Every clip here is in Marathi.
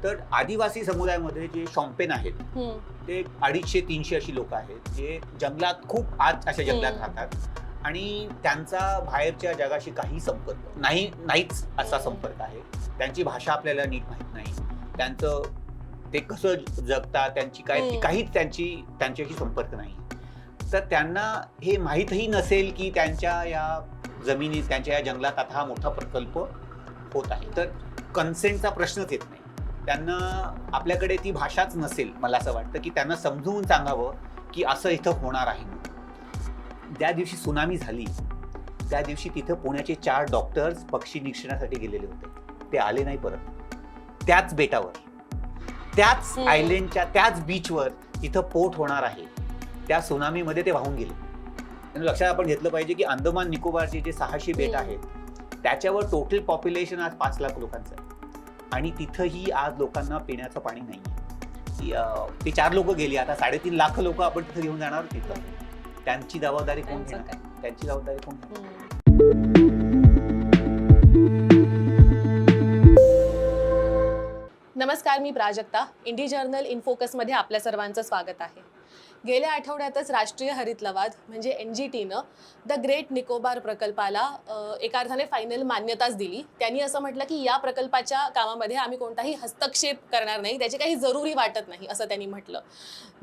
तर आदिवासी समुदायामध्ये जे शॉम्पेन आहेत ते 250-300 अशी लोक आहेत जे जंगलात खूप आत अशा जंगलात राहतात आणि त्यांचा बाहेरच्या जगाशी काही संपर्क नाहीच असा संपर्क आहे. त्यांची भाषा आपल्याला नीट माहीत नाही, त्यांचं ते कसं जगतात, त्यांची काय काहीच त्यांच्याशी संपर्क नाही. तर त्यांना हे माहीतही नसेल की त्यांच्या या जमिनीत, त्यांच्या या जंगलात आता हा मोठा प्रकल्प होत आहे. तर कन्सेंटचा प्रश्नच येत नाही. त्यांना आपल्याकडे ती भाषाच नसेल, मला असं वाटतं की त्यांना समजवून सांगावं की असं इथं होणार आहे. ज्या दिवशी सुनामी झाली त्या दिवशी तिथं पुण्याचे 4 डॉक्टर्स पक्षी निरीक्षणासाठी गेलेले होते. ते आले नाही परत. त्याच बेटावर, त्याच आयलंडच्या, त्याच बीचवर तिथं पोर्ट होणार आहे. त्या सुनामीमध्ये ते वाहून गेले. लक्षात आपण घेतलं पाहिजे की अंदमान निकोबारचे जे 600 बेट आहेत त्याच्यावर टोटल पॉप्युलेशन आज 5 लाख लोकांचं आहे आणि तिथंही आज लोकांना पिण्याचं पाणी नाही. ते 4 लोक गेली, आता 3.5 लाख लोक आपण तिथं घेऊन जाणार तिथं. त्यांची जबाबदारी कोण घेणार? त्यांची जबाबदारी कोण घेणार? नमस्कार, मी प्राजक्ता. इंडी जर्नल इन फोकसमध्ये आपल्या सर्वांचं स्वागत आहे. गेल्या आठवड्यातच राष्ट्रीय हरित लवाद म्हणजे NGTनं द ग्रेट निकोबार प्रकल्पाला एका अर्थाने फायनल मान्यताच दिली. त्यांनी असं म्हटलं की या प्रकल्पाच्या कामामध्ये आम्ही कोणताही हस्तक्षेप करणार नाही, त्याची काही जरुरी वाटत नाही असं त्यांनी म्हटलं.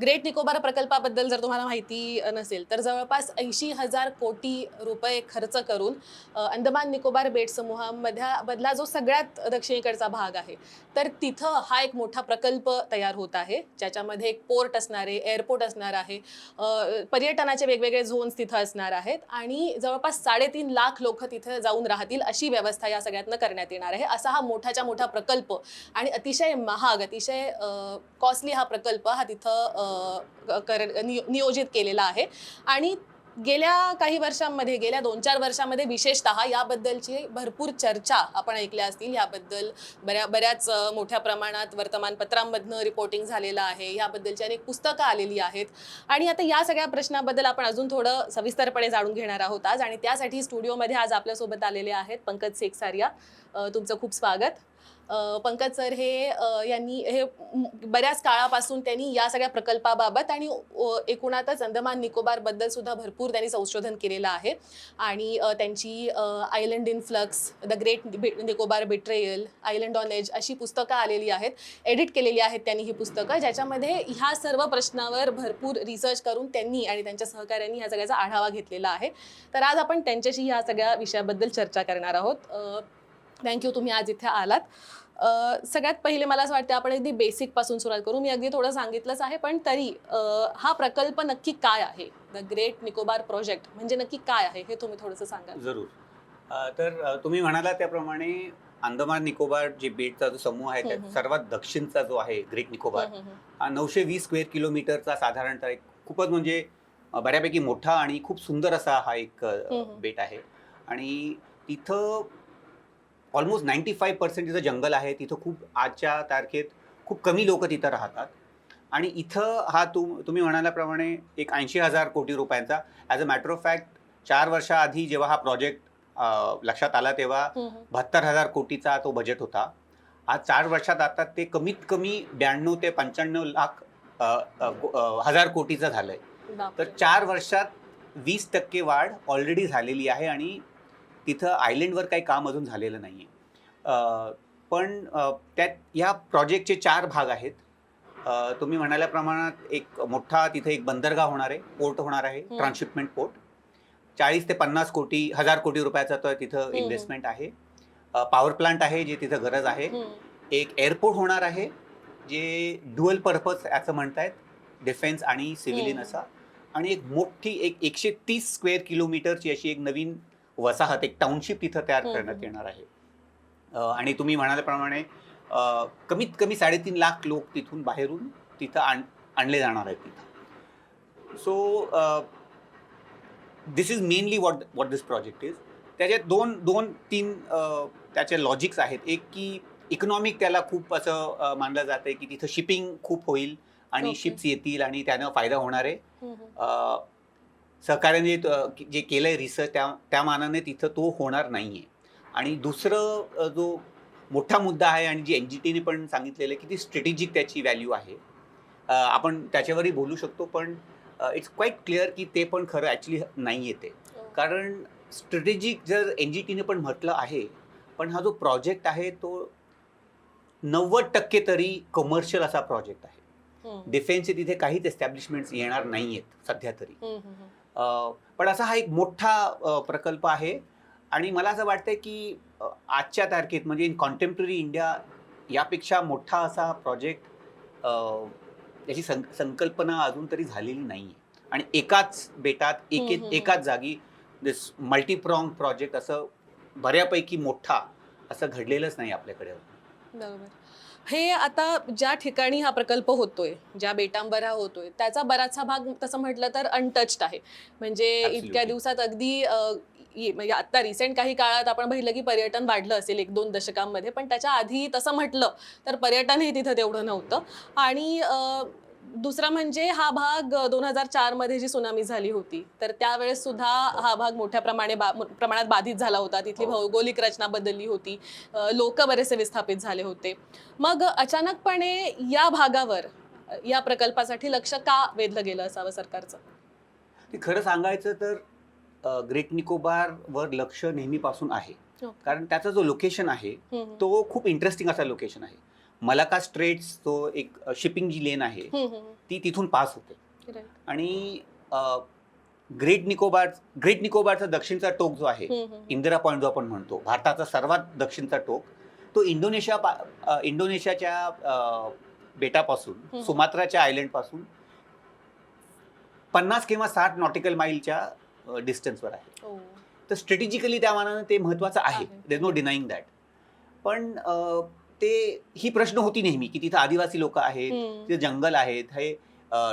ग्रेट निकोबार प्रकल्पाबद्दल जर तुम्हाला माहिती नसेल तर जवळपास 80,000 कोटी रुपये खर्च करून अंदमान निकोबार बेट समूहामधला जो सगळ्यात दक्षिणेकडचा भाग आहे तर तिथं हा एक मोठा प्रकल्प तयार होत आहे, ज्याच्यामध्ये एक पोर्ट असणार आहे, एअरपोर्ट असणार आहे, पर्यटनाचे वेगवेगळे झोन्स तिथं असणार आहेत आणि जवळपास 3.5 लाख लोक तिथे जाऊन राहतील अशी व्यवस्था या सगळ्यातनं करण्यात येणार आहे. असा हा मोठाच्या मोठा प्रकल्प आणि अतिशय महाग, अतिशय कॉस्टली हा प्रकल्प हा तिथं नियोजित केलेला आहे. आणि गेल्या काही वर्षांमध्ये, गेल्या 2-4 वर्षांमध्ये विशेषतः याबद्दलची भरपूर चर्चा आपण ऐकल्या असतील. याबद्दल बऱ्याच मोठ्या प्रमाणात वर्तमानपत्रांमधनं रिपोर्टिंग झालेलं आहे, याबद्दलची अनेक पुस्तकं आलेली आहेत आणि आता या सगळ्या प्रश्नाबद्दल आपण अजून थोडं सविस्तरपणे जाणून घेणार आहोत आज. आणि त्यासाठी स्टुडिओमध्ये आज आपल्यासोबत आलेले आहेत पंकज सेकसारिया. तुमचं खूप स्वागत. पंकज सर यांनी बऱ्याच काळापासून त्यांनी या सगळ्या प्रकल्पाबाबत आणि एकूणातच अंदमान निकोबारबद्दल सुद्धा भरपूर त्यांनी संशोधन केलेलं आहे आणि त्यांची island in flux, the great Nicobar betrayal, island on edge अशी पुस्तकं आलेली आहेत, एडिट केलेली आहेत त्यांनी ही पुस्तकं, ज्याच्यामध्ये ह्या सर्व प्रश्नावर भरपूर रिसर्च करून त्यांनी आणि त्यांच्या सहकाऱ्यांनी ह्या सगळ्याचा आढावा घेतलेला आहे. तर आज आपण त्यांच्याशी ह्या सगळ्या विषयाबद्दल चर्चा करणार आहोत. थँक्यू, तुम्ही आज इथे आलात. सगळ्यात पहिले मला असं वाटतं आपण अगदी बेसिक पासून सुरुवात करू. मी अगदी थोडं सांगितलंच आहे, पण तरी हा प्रकल्प नक्की काय आहे? द ग्रेट निकोबार प्रोजेक्ट म्हणजे नक्की काय आहे हे तुम्ही थोडंसं सांगा. जरूर. तर तुम्ही म्हणाला त्याप्रमाणे अंदमान निकोबार जे बेटचा जो समूह आहे त्यात सर्वात दक्षिणचा जो आहे ग्रेट निकोबार हा 920 स्क्वेअर किलोमीटरचा साधारणतः एक खूपच म्हणजे बऱ्यापैकी मोठा आणि खूप सुंदर असा हा एक बेट आहे. आणि तिथं ऑलमोस्ट 95% तिथं जंगल आहे. तिथं खूप आजच्या तारखेत खूप कमी लोक तिथं राहतात आणि इथं हा तुम्ही म्हणाल्याप्रमाणे एक 80,000 कोटी रुपयांचा, as a matter of fact 4 वर्षाआधी जेव्हा हा प्रोजेक्ट लक्षात आला तेव्हा 72,000 कोटीचा तो बजेट होता. आज 4 वर्षात आता ते कमीत कमी 92 ते 95 लाख हजार कोटीचं झालंय. तर 4 वर्षात 20% वाढ ऑलरेडी झालेली आहे आणि तिथं आयलंडवर काही काम अजून झालेलं नाही आहे. पण त्यात ह्या प्रोजेक्टचे 4 भाग आहेत. तुम्ही म्हणाल्याप्रमाणात एक मोठा तिथे एक बंदरगाह होणार आहे, पोर्ट होणार आहे, ट्रान्सशिपमेंट पोर्ट. 40 ते 50 हजार कोटी रुपयाचा तर तिथं इन्व्हेस्टमेंट आहे. पॉवर प्लांट आहे जे तिथं गरज आहे. एक एअरपोर्ट होणार आहे जे ड्युअल पर्पज असं म्हणतायत, डिफेन्स आणि सिव्हिलियन असा. आणि एक मोठी एक 130 स्क्वेअर किलोमीटरची अशी एक नवीन वसाहत, एक टाउनशिप तिथं तयार करण्यात येणार आहे. आणि तुम्ही म्हणाल्याप्रमाणे कमीत कमी 3.5 लाख लोक तिथून बाहेरून तिथं आणले जाणार आहेत तिथं. So this is mainly what this project is. त्याच्यात दोन तीन त्याचे लॉजिक्स आहेत. एक की इकॉनॉमिक त्याला खूप असं मानलं जातं की तिथं शिपिंग खूप होईल आणि शिप्स येतील आणि त्यानं फायदा होणार आहे. सहकार्याने जे केलंय रिसर्च त्या मानाने तिथं तो होणार नाहीये. आणि दुसरं जो मोठा मुद्दा आहे आणि जी एनजीटीने पण सांगितलेलं आहे की ती स्ट्रॅटेजिक त्याची व्हॅल्यू आहे. आपण त्याच्यावरही बोलू शकतो, पण इट्स क्वाईट क्लिअर की ते पण खरं ॲक्च्युली नाही आहे ते. कारण स्ट्रॅटेजिक जर एनजीटीने पण म्हटलं आहे, पण हा जो प्रोजेक्ट आहे तो 90% तरी कमर्शियल असा प्रोजेक्ट आहे. डिफेन्सचे तिथे काहीच एस्टॅब्लिशमेंट्स येणार नाही आहेत सध्या तरी. पण असा हा एक मोठा प्रकल्प आहे आणि मला असं वाटतं की आजच्या तारखेत म्हणजे इन कॉन्टेम्पररी इंडिया यापेक्षा मोठा असा प्रोजेक्ट याची संकल्पना अजून तरी झालेली नाही आहे. आणि एकाच बेटात एकाच जागी दिस मल्टीप्रॉंग प्रोजेक्ट असं बऱ्यापैकी मोठा असं घडलेलंच नाही आपल्याकडे. बरोबर. हे आता ज्या ठिकाणी हा प्रकल्प होतोय, ज्या बेटांवर हा होतोय, त्याचा बराचसा भाग तसं म्हटलं तर अनटच्ड आहे. म्हणजे इतक्या दिवसात अगदी म्हणजे आता रिसेंट काही काळात आपण पाहिलं की पर्यटन वाढलं असेल 1-2 दशकांमध्ये, पण त्याच्या आधी तसं म्हटलं तर पर्यटनही तिथं तेवढं नव्हतं. आणि दुसरं म्हणजे हा भाग 2004 मध्ये जी सुनामी झाली होती, तर त्यावेळेस सुद्धा हा भाग मोठ्या प्रमाणात बाधित झाला होता. तिथली भौगोलिक रचना बदलली होती. लोक बरेचसे विस्थापित झाले होते. मग अचानकपणे या भागावर या प्रकल्पासाठी लक्ष का वेधलं गेलं असावं सरकारचं? ते खरं सांगायचं तर ग्रेट निकोबार वर लक्ष नेहमीपासून आहे. कारण त्याचा जो लोकेशन आहे तो खूप इंटरेस्टिंग असा लोकेशन आहे. मलाका स्ट्रेट्स तो एक शिपिंग जी लेन आहे ती तिथून पास होते. आणि ग्रेट निकोबारचा दक्षिणचा टोक जो आहे, इंदिरा पॉइंट जो आपण म्हणतो, भारताचा सर्वात दक्षिणचा टोक, तो इंडोनेशियाच्या बेटापासून, सुमात्राच्या आयलंड पासून 50 किंवा 60 नॉटिकल माईलच्या डिस्टन्सवर आहे. तर स्ट्रॅटेजिकली त्या मानानं ते महत्त्वाचं आहे. There no denying that. पण ही प्रश्न होती नेहमी की तिथं आदिवासी लोक आहेत, तिथं जंगल आहेत, हे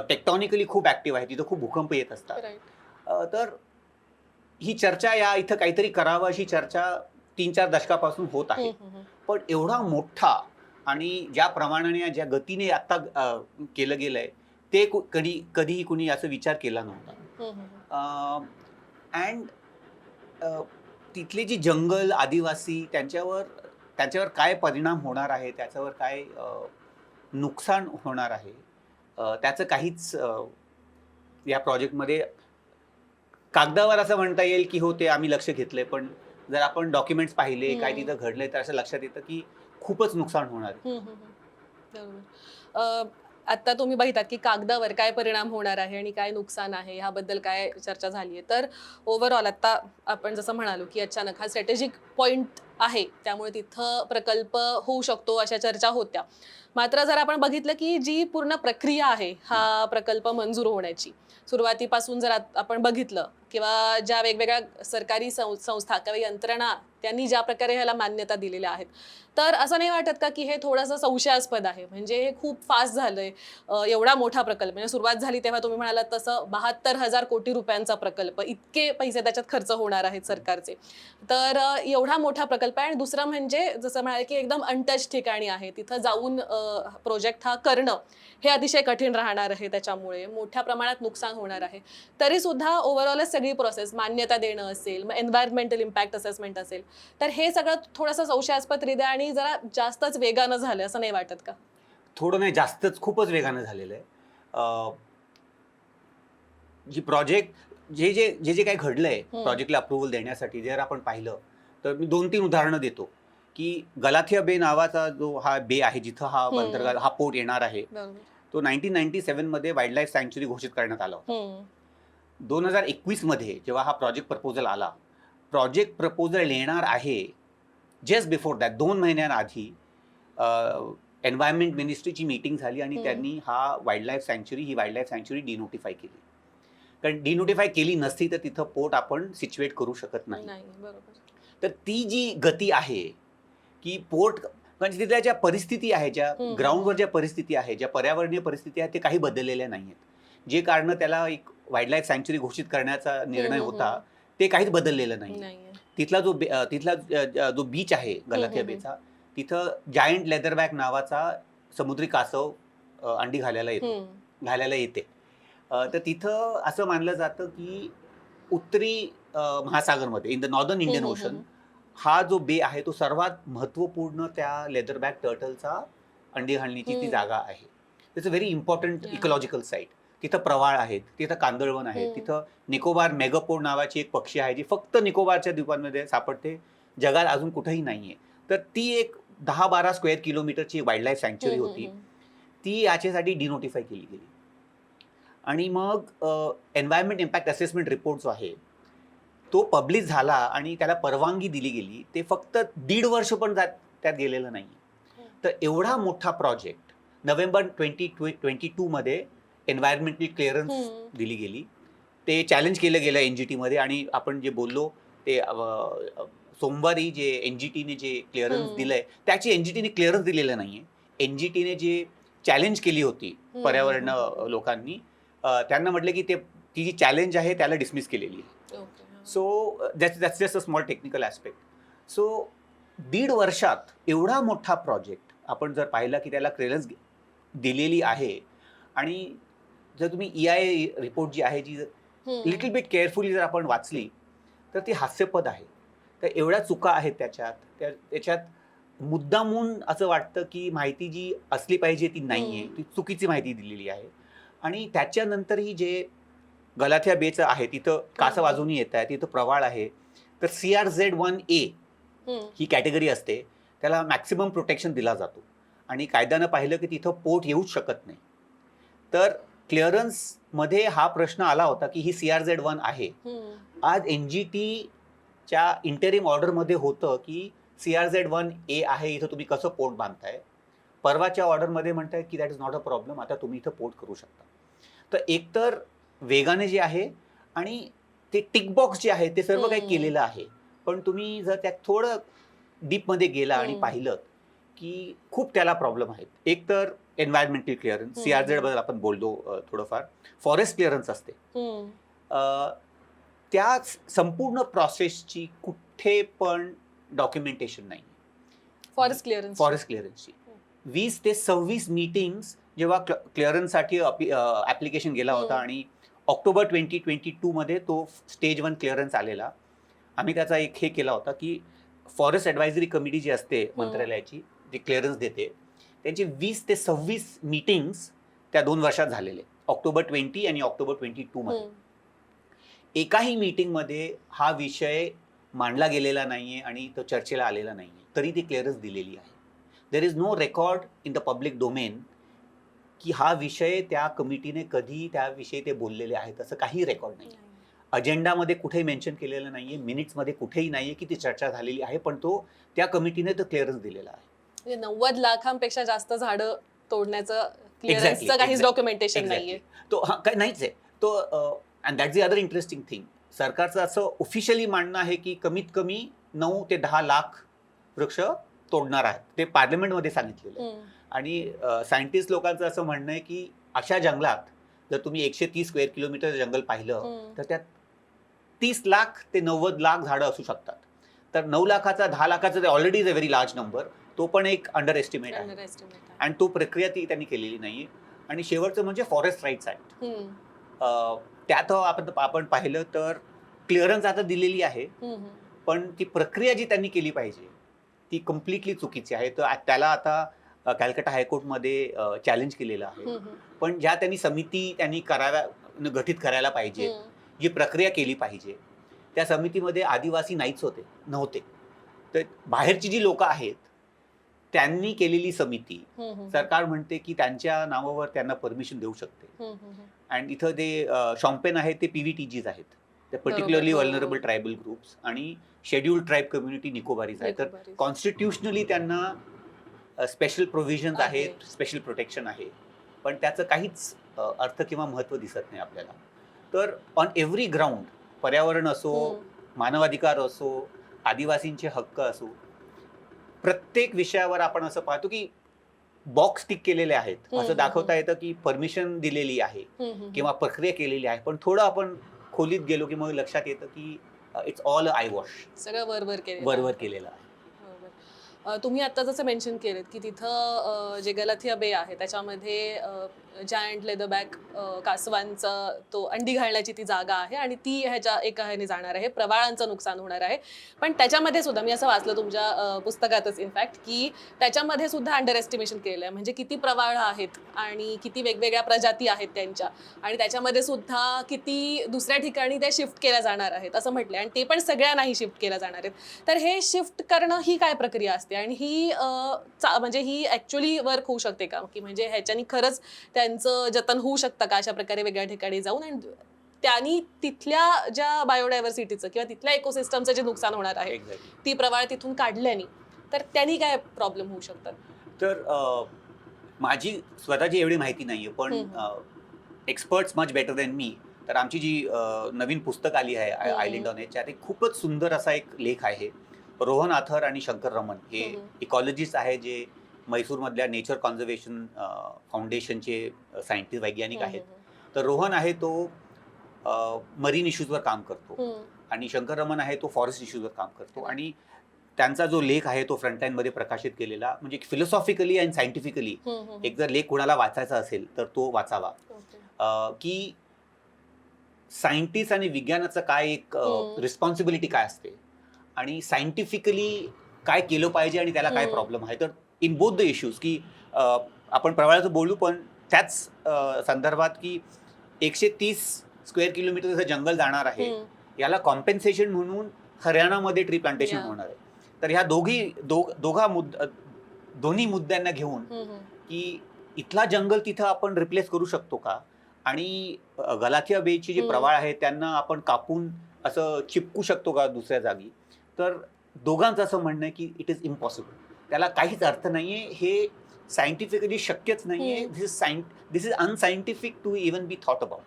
टेक्टॉनिकली खूप ऍक्टिव्ह आहे, तिथं खूप भूकंप येत असतात. तर ही चर्चा या इथं काहीतरी करावं अशी चर्चा 3-4 दशकापासून होत आहे. पण एवढा मोठा आणि ज्या प्रमाणाने ज्या गतीने आता केलं गेलंय ते कधीही कुणी असं विचार केला नव्हता. अँड तिथले जी जंगल आदिवासी त्यांच्यावर काय परिणाम होणार आहे, त्याच्यावर काय नुकसान होणार आहे, त्याचं काहीच या प्रोजेक्टमध्ये कागदावर असं म्हणता येईल की हो ते आम्ही लक्ष घेतलंय, पण जर आपण डॉक्युमेंट्स पाहिले काय तिथं घडलंय तर असं लक्षात येतं की खूपच नुकसान होणार आहे. बरोबर. आता तुम्ही बघितलात की कागदावर काय परिणाम होणार आहे आणि काय नुकसान आहे ह्याबद्दल काय चर्चा झाली आहे. तर ओव्हरऑल आता आपण जसं म्हणालो की अचानक हा स्ट्रॅटेजिक पॉइंट आहे, त्यामुळे तिथं प्रकल्प होऊ शकतो अशा चर्चा होत्या. मात्र जर आपण बघितलं की जी पूर्ण प्रक्रिया आहे हा प्रकल्प मंजूर होण्याची, सुरुवातीपासून जर आपण बघितलं किंवा ज्या वेगवेगळ्या सरकारी संस्था किंवा यंत्रणा त्यांनी ज्या प्रकारे ह्याला मान्यता दिलेल्या आहेत, तर असं नाही वाटत का की हे थोडंसं संशयास्पद आहे? म्हणजे हे खूप फास्ट झालंय. एवढा मोठा प्रकल्प, म्हणजे सुरुवात झाली तेव्हा तुम्ही म्हणालात तसं 72,000 कोटी रुपयांचा प्रकल्प, इतके पैसे त्याच्यात खर्च होणार आहेत सरकारचे. तर एवढा मोठा प्रकल्प आहे. आणि दुसरं म्हणजे जसं म्हणाले की एकदम अनटच ठिकाणी आहे, तिथं जाऊन प्रोजेक्ट हा करणं हे अतिशय कठीण राहणार आहे, त्याच्यामुळे मोठ्या प्रमाणात नुकसान होणार आहे. तरी सुद्धा ओव्हरऑलच सगळी प्रोसेस, मान्यता देणं असेल, मग एन्व्हायरमेंटल इम्पॅक्ट असेसमेंट असेल, तर हे सगळं थोडंसं संशयास्पद आणि जरा जास्तच वेगानं झालं असं नाही वाटत का? थोडं नाही, जास्तच खूपच वेगानं झालेलं आहे. जी प्रोजेक्ट जे जे काही घडलंय प्रोजेक्टला अप्रुव्हल देण्यासाठी, जर आपण पाहिलं तर मी 2-3 उदाहरणं देतो की गलाथिया बे नावाचा जो हा बे आहे जिथं हा पोर्ट येणार आहे, तो 1997 मध्ये वाईल्ड लाईफ सँक्च्युरी घोषित करण्यात आला होता. 2021 मध्ये जेव्हा हा प्रोजेक्ट प्रपोजल येणार आहे, जस्ट बिफोर दॅट 2 महिन्यांआधी एन्व्हायरमेंट मिनिस्ट्रीची मीटिंग झाली आणि त्यांनी ही वाईल्ड लाईफ सँक्च्युरी डिनोटिफाय केली. कारण डिनोटिफाय केली नसती तर तिथं पोर्ट आपण सिच्युएट करू शकत नाही. तर ती जी गती आहे की पोर्ट, म्हणजे तिथल्या ज्या परिस्थिती आहे, ज्या ग्राउंडवर ज्या परिस्थिती आहे, ज्या पर्यावरणीय परिस्थिती आहे, ते काही बदललेल्या नाही आहेत. जे कारण त्याला एक वाईल्ड लाईफ सँक्च्युरी घोषित करण्याचा निर्णय होता ते काहीच बदललेलं नाही. तिथला जो बीच आहे गलाथिया बेचा, तिथं जायंट लेदरबॅक नावाचा समुद्री कासव अंडी घालायला येते. तर तिथं असं मानलं जातं की उत्तरी महासागरमध्ये, in the northern Indian ocean, हा जो बे आहे तो सर्वात महत्त्वपूर्ण त्या लेदरबॅक टर्टलचा अंडी घालण्याची ती जागा आहे. It's a very important ecological site. तिथं प्रवाळ आहेत, तिथं कांदळवन आहे, तिथं निकोबार मेगापोड नावाची एक पक्षी आहे जी फक्त निकोबारच्या द्वीपांमध्ये सापडते, जगात अजून कुठेही नाहीये. तर ती एक 10-12 स्क्वेअर किलोमीटरची वाईल्ड लाईफ सँक्च्युरी होती. ती याच्यासाठी डिनोटिफाय केली गेली. आणि मग एन्व्हायरमेंट इम्पॅक्ट असेसमेंट रिपोर्ट जो आहे तो पब्लिश झाला आणि त्याला परवानगी दिली गेली. ते फक्त 1.5 वर्ष पण त्यात गेलेलं नाही. तर एवढा मोठा प्रोजेक्ट नोव्हेंबर 2022 मध्ये एन्व्हायरमेंटल क्लिअरन्स दिली गेली. ते चॅलेंज केलं गेलं NGT मध्ये आणि आपण जे बोललो ते सोमवारी जे NGTने जे क्लिअरन्स दिलंय त्याची NGTने क्लिअरन्स दिलेलं नाहीये. NGTने जे चॅलेंज केली होती पर्यावरण लोकांनी त्यांना म्हटलं की ती जी चॅलेंज आहे त्याला डिसमिस केलेली आहे. So that's just a small technical aspect. So 1.5 वर्षात एवढा मोठा प्रोजेक्ट आपण जर पाहिला की त्याला क्लिअरन्स दिलेली आहे आणि जर तुम्ही EIA रिपोर्ट जी आहे जी लिटिल बिट केअरफुली जर आपण वाचली तर ती हास्यपद आहे. तर एवढ्या चुका आहेत त्याच्यात मुद्दामून असं वाटतं की माहिती जी असली पाहिजे ती नाहीये, ती चुकीची माहिती दिलेली आहे. आणि त्याच्यानंतरही जे गलाथिया बेचं आहे तिथं कासव वाजूनही येत आहे, तिथं प्रवाळ आहे. तर CRZ1A ही कॅटेगरी असते, त्याला मॅक्सिमम प्रोटेक्शन दिला जातो आणि कायद्यानं पाहिलं की तिथं पोट येऊच शकत नाही. तर क्लिअरन्समध्ये हा प्रश्न आला होता की ही CRZ1 आहे. आज NGTच्या इंटरिम ऑर्डरमध्ये होतं की CRZ1A आहे, इथं तुम्ही कसं पोट बांधताय. परवाच्या ऑर्डरमध्ये म्हणताय की that is not a problem, आता तुम्ही इथं पोट करू शकता. तर एकतर वेगाने जे आहे आणि ते टिक बॉक्स जे आहे ते सर्व काही केलेलं आहे. पण तुम्ही जर त्यात थोडं डीपमध्ये गेला आणि पाहिलं की खूप त्याला प्रॉब्लेम आहेत. एक तर एन्व्हायरमेंटल क्लिअरन्स, CRZ बद्दल आपण बोललो थोडंफार. फॉरेस्ट क्लिअरन्स असते. त्या संपूर्ण प्रोसेसची कुठे पण डॉक्युमेंटेशन नाही. फॉरेस्ट क्लिअरन्सची 20 ते 26 मीटिंग्स जेव्हा क्लिअरन्ससाठी ॲप्लिकेशन गेला होता आणि ऑक्टोबर 2022 मध्ये तो स्टेज 1 क्लिअरन्स आलेला. आम्ही त्याचा एक हे केला होता की फॉरेस्ट ॲडवायझरी कमिटी जी असते मंत्रालयाची जी क्लिअरन्स देते त्यांची 20 ते 26 मीटिंग्स त्या 2 वर्षात झालेले, ऑक्टोबर 20 आणि ऑक्टोबर 22 मध्ये. एकाही मीटिंगमध्ये हा विषय मांडला गेलेला नाहीये आणि तो चर्चेला आलेला नाहीये, तरी ती क्लिअरन्स दिलेली आहे. There is no record in the public domain की हा विषय त्या कमिटीने कधी त्याविषयी ते बोललेले आहेत असं काही रेकॉर्ड नाही. अजेंडामध्ये कुठेही मेन्शन केलेलं नाहीये, मिनिट्समध्ये कुठेही नाहीये की ती चर्चा झालेली आहे, पण तो त्या कमिटीने तो क्लिअरन्स दिलेला आहे. 90 लाखांपेक्षा जास्त झाडं तोडण्याचं क्लिअरन्सचं काहीच डॉक्युमेंटेशन नाहीये. तो काही नाहीच आहे तो. And that's the other interesting thing. सरकारचं असं ऑफिशियली मानणं आहे की कमीत कमी 9 ते 10 लाख वृक्ष तोडणार आहेत. ते पार्लमेंटमध्ये सांगितलेलं आहे. आणि सायंटिस्ट लोकांचं असं म्हणणं आहे की अशा जंगलात जर तुम्ही 130 स्क्वेअर किलोमीटर जंगल पाहिलं तर त्यात 30 लाख ते 90 लाख झाडं असू शकतात. तर 9 लाखाचा 10 लाखाचा ते already is a very large number. तो पण एक अंडर एस्टिमेट आहे आणि तो प्रक्रिया ती त्यांनी केलेली नाहीये. आणि शेवटचं म्हणजे फॉरेस्ट राईट्स ऍक्ट. त्यात आपण पाहिलं तर क्लिअरन्स आता दिलेली आहे, पण ती प्रक्रिया जी त्यांनी केली पाहिजे ती कम्प्लिटली चुकीची आहे. तर त्याला आता कॅलकटा हायकोर्टमध्ये चॅलेंज केलेलं आहे. पण ज्या समिती त्यांनी गठीत करायला पाहिजे, जी प्रक्रिया केली पाहिजे, त्या समितीमध्ये आदिवासी नाहीच नव्हते. तर बाहेरची जी लोक आहेत त्यांनी केलेली समिती सरकार म्हणते की त्यांच्या नावावर त्यांना परमिशन देऊ शकते. आणि इथं ते शॉम्पेन आहेत ते PVTGs आहेत, ते पर्टिक्युलरली व्हल्नरेबल ट्रायबल ग्रुप्स आणि शेड्यूल्ड ट्राईब कम्युनिटी निकोबारीज आहेत. तर कॉन्स्टिट्युशनली त्यांना स्पेशल प्रोव्हिजन्स आहेत, स्पेशल प्रोटेक्शन आहे, पण त्याचं काहीच अर्थ किंवा महत्त्व दिसत नाही आपल्याला. तर ऑन एव्हरी ग्राउंड, पर्यावरण असो, मानवाधिकार असो, आदिवासींचे हक्क असो, प्रत्येक विषयावर आपण असं पाहतो की बॉक्स टिक केलेले आहेत. असं दाखवता येतं की परमिशन दिलेली आहे किंवा प्रक्रिया केलेली आहे, पण थोडं आपण खोलीत गेलो की मग लक्षात येतं की इट्स ऑल आय वॉश, सगळं वरवर केलेलं आहे. तुम्ही आता जसं मेन्शन केलं की तिथं जे गलाथिया बे आहे त्याच्यामध्ये जायंट लेदरबॅक कासवांचा तो अंडी घालण्याची ती जागा आहे आणि ती ह्याच्या एका ह्याने जाणार आहे, प्रवाळांचं नुकसान होणार आहे. पण त्याच्यामध्ये सुद्धा मी असं वाचलं तुमच्या पुस्तकातच इनफॅक्ट की त्याच्यामध्ये सुद्धा अंडर एस्टिमेशन केलं आहे, म्हणजे किती प्रवाळ आहेत आणि किती वेगवेगळ्या प्रजाती आहेत त्यांच्या, आणि त्याच्यामध्ये सुद्धा किती दुसऱ्या ठिकाणी त्या शिफ्ट केल्या जाणार आहेत असं म्हटलंय, आणि ते पण सगळ्या नाही शिफ्ट केल्या जाणार आहेत. तर हे शिफ्ट करणं ही काय प्रक्रिया असते आणि ही म्हणजे ही ऍक्च्युअली वर्क होऊ शकते का, की म्हणजे ह्याच्यानी खरंच त्यांचं जतन होऊ शकतं का अशा प्रकारे वेगळ्या ठिकाणी जाऊन, आणि त्यांनी तिथल्या ज्या बायोडायव्हर्सिटीचं किंवा तिथल्या इकोसिस्टमचं जे नुकसान होणार आहे ती प्रवाळ तिथून काढल्याने, तर त्यांनी काय प्रॉब्लेम होऊ शकतात? तर माझी स्वतःची एवढी माहिती नाहीये, पण एक्सपर्ट्स मच बेटर दॅन मी. तर आमची जी नवीन पुस्तक आली आहे आयलंड ऑन एज, त्यात खूपच सुंदर असा एक लेख आहे. रोहन आथर आणि शंकर रमन हे इकॉलॉजिस्ट आहे, जे मैसूरमधल्या नेचर कॉन्झर्वेशन फाउंडेशनचे सायंटिस्ट वैज्ञानिक आहेत. तर रोहन आहे तो मरीन इश्यूजवर काम करतो आणि शंकर रमन आहे तो फॉरेस्ट इश्यूजवर काम करतो. आणि त्यांचा जो लेख आहे तो फ्रंटलाईनमध्ये प्रकाशित केलेला, म्हणजे फिलॉसॉफिकली अँड सायंटिफिकली एक जर लेख कोणाला वाचायचा असेल तर तो वाचावा. की सायंटिस्ट आणि विज्ञानाचं काय एक रिस्पॉन्सिबिलिटी काय असते आणि सायंटिफिकली काय केलं पाहिजे आणि त्याला काय प्रॉब्लेम आहे. तर इन बोथ द इश्यूज की आपण प्रवाळाचं बोलू, पण त्याच संदर्भात की 130 स्क्वेअर किलोमीटर जसं जंगल जाणार आहे, याला कॉम्पेन्सेशन म्हणून हरियाणामध्ये ट्री प्लांटेशन होणार आहे. तर ह्या दोन्ही मुद्द्यांना घेऊन की इथला जंगल तिथं आपण रिप्लेस करू शकतो का, आणि गलाथिया बेची जे प्रवाळ आहेत त्यांना आपण कापून असं चिपकू शकतो का दुसऱ्या जागी. तर दोघांचं असं म्हणणं आहे की इट इज इम्पॉसिबल, त्याला काहीच अर्थ नाहीये, हे सायंटिफिकली शक्यच नाहीये. This is unscientific to even be thought about.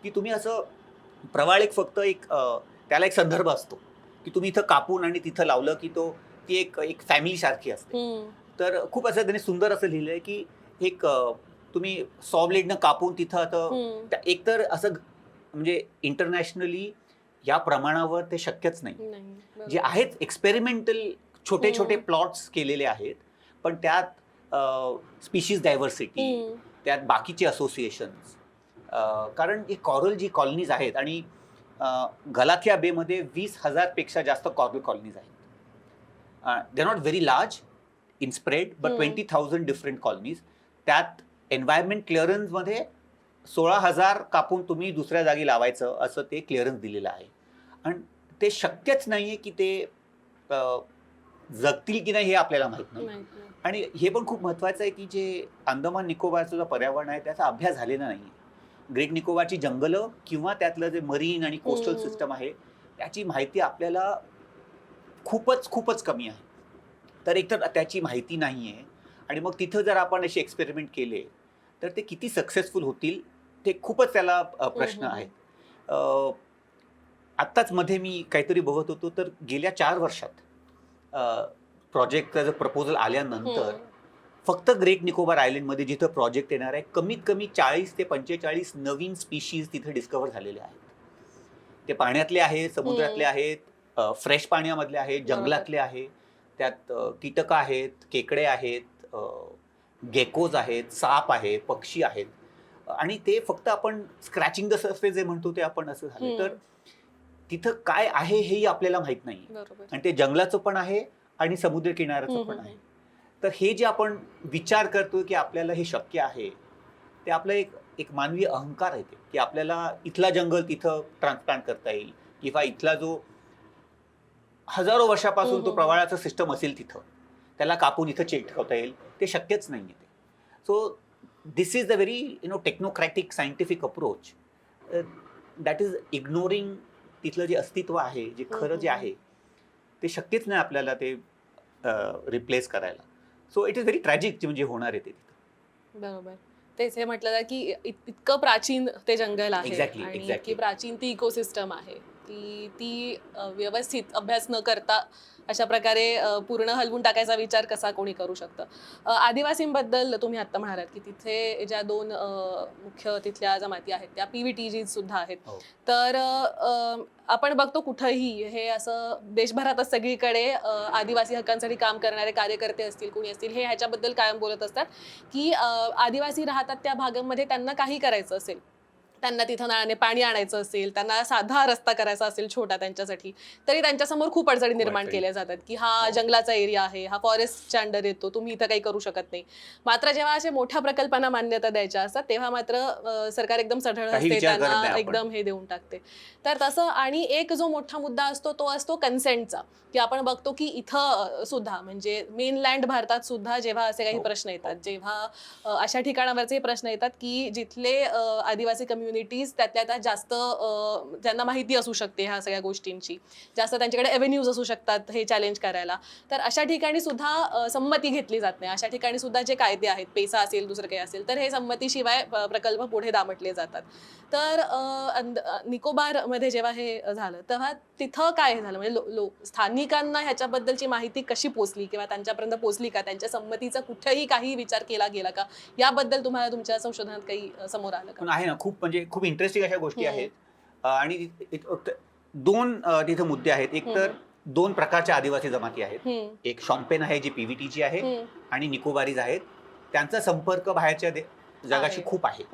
की तुम्ही असं प्रवाळ एक फक्त एक त्याला एक संदर्भ असतो की तुम्ही इथं कापून आणि तिथं लावलं की ती एक फॅमिली सारखी असते. तर खूप असं त्याने सुंदर असं लिहिलंय की एक तुम्ही सॉ ब्लेडनं कापून तिथं आता एक तर असं म्हणजे इंटरनॅशनली या प्रमाणावर ते शक्यच नाही. जे आहेत एक्सपेरिमेंटल छोटे छोटे प्लॉट्स केलेले आहेत, पण त्यात स्पीशीज डायव्हर्सिटी, त्यात बाकीचे असोसिएशन्स, कारण हे कॉरल जी कॉलनीज आहेत आणि गलाथिया बेमध्ये 20,000 पेक्षा जास्त कॉरल कॉलनीज आहेत. दे are not very large in spread, but 20,000 different colonies. त्यात एन्व्हायरमेंट क्लिअरन्समध्ये 16,000 कापून तुम्ही दुसऱ्या जागी लावायचं असं ते क्लिअरन्स दिलेलं आहे. आणि ते शक्यच नाहीये की ते जगतील की नाही हे आपल्याला माहित नाही. आणि हे पण खूप महत्वाचं आहे की जे अंदमान निकोबारचं जो पर्यावरण आहे त्याचा अभ्यास झालेला नाहीये. ग्रेट निकोबारची जंगलं किंवा त्यातलं जे मरीन आणि कोस्टल सिस्टम आहे त्याची माहिती आपल्याला खूपच कमी आहे. तर एकतर त्याची माहिती नाही आहे, आणि मग तिथं जर आपण असे एक्सपेरिमेंट केले तर ते किती सक्सेसफुल होतील ते खूपच त्याला प्रश्न आहेत. आत्ताच मध्ये मी काहीतरी बघत होतो, तर गेल्या 4 वर्षात प्रोजेक्टचं जर प्रपोजल आल्यानंतर फक्त ग्रेट निकोबार आयलंडमध्ये जिथं प्रोजेक्ट येणार आहे, कमीत कमी 40 ते 45 नवीन स्पीशीज तिथे डिस्कवर झालेले आहेत. ते पाण्यातले आहेत, समुद्रातले आहेत, फ्रेश पाण्यामधले आहेत, जंगलातले आहेत, त्यात कीटक आहेत, केकडे आहेत, गेकोज आहेत, साप आहे, पक्षी आहेत, आणि ते फक्त आपण स्क्रॅचिंग द सर्फेस जे म्हणतो ते आपण असं झालं. तर तिथं काय आहे हेही आपल्याला माहित नाही, आणि ते जंगलाचं पण आहे आणि समुद्र किनाऱ्याचं पण आहे. तर हे जे आपण विचार करतोय की आपल्याला हे शक्य आहे, ते आपलं एक मानवी अहंकार आहे की आपल्याला इथला जंगल तिथं ट्रान्सप्लांट करता येईल, किंवा इथला जो हजारो वर्षापासून तो प्रवाळाचं सिस्टम असेल तिथं त्याला कापून इथं ठेवता येईल, ते शक्यच नाही आहे. So this is the very technocratic scientific approach that is ignoring तिथलं जे अस्तित्व आहे, जे खरं जे आहे ते शक्यच नाही आपल्याला ते रिप्लेस करायला. So it is very tragic म्हणजे होणार आहे ते तिथं. बरोबर. तेच हे म्हटलं की इतकं प्राचीन ते जंगल आहे, Exactly. इतकी प्राचीन ती इकोसिस्टम आहे. की ती व्यवस्थित अभ्यास न करता अशा प्रकारे पूर्ण हलवून टाकायचा विचार कसा कोणी करू शकतं. आदिवासींबद्दल तुम्ही आत्ता म्हणालात की तिथे ज्या 2 मुख्य तिथल्या जमाती आहेत त्या PVTG सुद्धा आहेत. हो. तर आपण बघतो कुठंही हे असं देशभरातच सगळीकडे आदिवासी हक्कांसाठी काम करणारे कार्यकर्ते असतील, कोणी असतील, हे ह्याच्याबद्दल कायम बोलत असतात की आदिवासी राहतात त्या भागांमध्ये, त्यांना काही करायचं असेल, त्यांना तिथं नळाने पाणी आणायचं असेल, त्यांना साधा रस्ता करायचा असेल छोटा त्यांच्यासाठी, तरी त्यांच्यासमोर खूप अडचणी निर्माण अडचणी. केल्या जातात की हा जंगलाचा एरिया आहे, हा फॉरेस्टच्या अंडर येतो, तुम्ही इथं काही करू शकत नाही. मात्र जेव्हा अशा मोठ्या प्रकल्पांना मान्यता द्यायच्या असतात तेव्हा मात्र सरकार एकदम सढळ काही असते, विचार करत नाही त्यांना आपण. एकदम हे देऊन टाकते. तर तसं, आणि एक जो मोठा मुद्दा असतो तो असतो कन्सेंटचा, की आपण बघतो की इथं सुद्धा म्हणजे मेनलँड भारतात सुद्धा जेव्हा असे काही हो. प्रश्न येतात, जेव्हा अशा ठिकाणावरचे प्रश्न येतात की जिथले आदिवासी कम्युनिटीज त्यातल्या त्यात जास्त ज्यांना माहिती असू शकते ह्या सगळ्या गोष्टींची, जास्त त्यांच्याकडे एव्हेन्यूज असू शकतात हे चॅलेंज करायला, तर अशा ठिकाणी सुद्धा संमती घेतली जात नाही. अशा ठिकाणी सुद्धा जे कायदे आहेत, पेसा असेल, दुसरं काही असेल, तर हे संमतीशिवाय प्रकल्प पुढे दामटले जातात. तर निकोबारमध्ये जेव्हा हे झालं तेव्हा तिथं काय झालं, म्हणजे स्थानिकांना ह्याच्याबद्दलची माहिती कशी पोचली किंवा त्यांच्यापर्यंत पोचली का, त्यांच्या संमतीचा कुठेही काही विचार केला गेला का, याबद्दल तुम्हाला तुमच्या संशोधनात काही समोर आलं का? पण आहे ना, खूप म्हणजे खूप इंटरेस्टिंग अशा गोष्टी आहेत. आणि दोन तिथे मुद्दे आहेत. एक तर 2 प्रकारच्या आदिवासी जमाती आहेत. एक शॉम्पेन आहे जी PVTची आहे, आणि निकोबारीज आहेत. त्यांचा संपर्क बाहेरच्या जगाशी खूप आहे.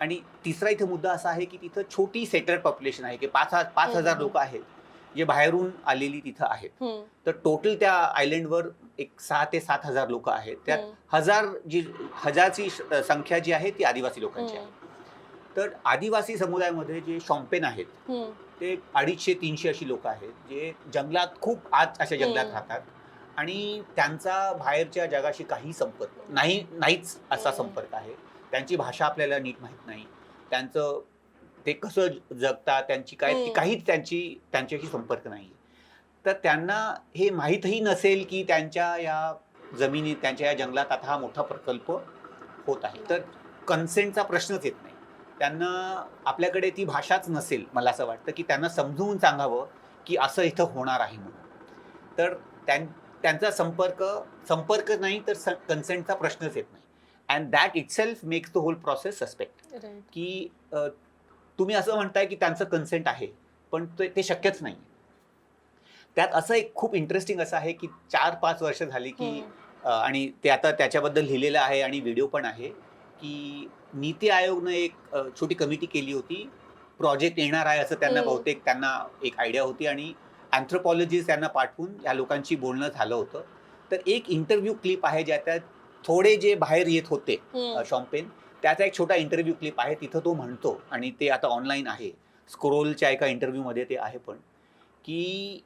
आणि तिसरा इथे मुद्दा असा आहे की तिथं छोटी सेटलड पॉप्युलेशन आहे की 5,000 लोक आहेत जे बाहेरून आलेली तिथं आहेत. तर टोटल त्या आयलंडवर एक 6 ते 7,000 लोक आहेत. त्यात हजारची संख्या जी आहे ती आदिवासी लोकांची आहे. तर आदिवासी समुदायामध्ये जे शॉम्पेन आहेत ते 250-300 अशी लोक आहेत जे जंगलात, खूप आत अशा जंगलात राहतात, आणि त्यांचा बाहेरच्या जगाशी काही संपर्क नाहीच असा संपर्क आहे. त्यांची भाषा आपल्याला नीट माहीत नाही, त्यांचं ते कसं जगतात, त्यांची काहीच त्यांच्याशी संपर्क नाही. तर त्यांना हे माहीतही नसेल की त्यांच्या या जमिनीत, त्यांच्या या जंगलात आता हा मोठा प्रकल्प होत आहे. तर कन्सेंटचा प्रश्नच येत नाही. त्यांना आपल्याकडे ती भाषाच नसेल, मला असं वाटतं की त्यांना समजवून सांगावं की असं इथं होणार आहे म्हणून. तर त्यांचा संपर्क नाही तर कन्सेंटचा प्रश्नच येत नाही. And that itself makes the whole process suspect. की तुम्ही असं म्हणताय की त्यांचं कन्सेंट आहे, पण ते शक्यच नाही. त्यात असं एक खूप इंटरेस्टिंग असं आहे की 4-5 वर्ष झाली की आणि ते आता त्याच्याबद्दल लिहिलेलं आहे आणि व्हिडिओ पण आहे की नीती आयोगनं एक छोटी कमिटी केली होती. प्रोजेक्ट येणार आहे असं त्यांना बहुतेक एक आयडिया होती, आणि अँथ्रोपॉलॉजिस्ट त्यांना पाठवून या लोकांची बोलणं झालं होतं. तर एक इंटरव्ह्यू क्लिप आहे ज्याच्यात थोडे जे बाहेर येत होते शॉम्पेन, त्याचा एक छोटा इंटरव्ह्यू क्लिप आहे. तिथं तो म्हणतो, आणि ते आता ऑनलाईन आहे, स्क्रोलच्या एका इंटरव्ह्यूमध्ये ते आहे पण, की